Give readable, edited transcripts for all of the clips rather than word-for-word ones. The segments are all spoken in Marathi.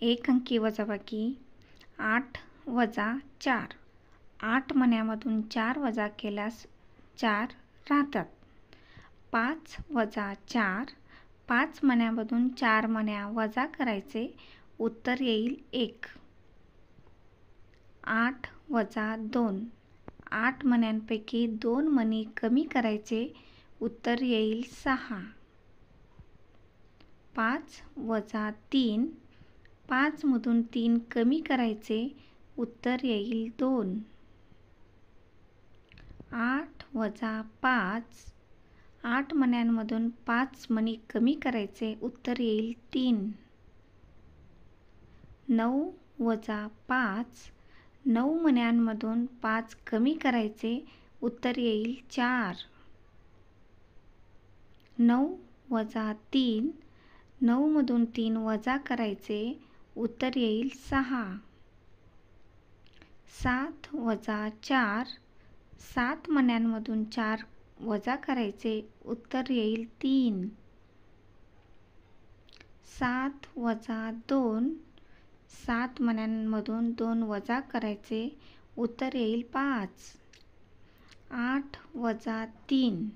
एक अंकी वजाबाकी 8 वजा 4. 8 मण्यामधून 4 वजा केल्यास 4 राहतात. 5 वजा 4. 5 मण्यामधून 4 मण्या वजा करायचे, उत्तर येईल 1. 8 वजा 2. 8 मण्यांपैकी 2 मणी कमी करायचे, उत्तर येईल 6. 5 वजा 3. 5 मधून 3 कमी करायचे, उत्तर येईल 2. 8 वजा 5. 8 मण्यांमधून 5 मणी कमी करायचे, उत्तर येईल 3. 9 वजा 5. 9 मण्यांमधून 5 कमी करायचे, उत्तर येईल 4. 9 वजा 3. 9 मधून 3 वजा करायचे, उत्तर येईल 6. 7 वजा 4. 7 मण्यांमधून 4 वजा करायचे, उत्तर येईल 3. 7 वजा 2. 7 मण्यांमधून 2 वजा करायचे, उत्तर येईल 5. 8 वजा 3.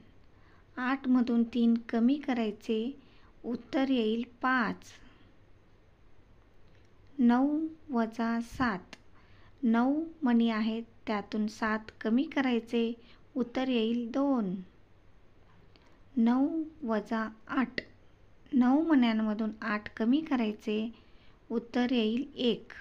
8 मधून 3 कमी करायचे, उत्तर येईल 5. 9 वजा 7. 9 मणी आहेत, त्यातून 7 कमी करायचे, उत्तर येईल 2. 9 वजा 8. 9 मण्यांमधून 8 कमी करायचे, उत्तर येईल 1.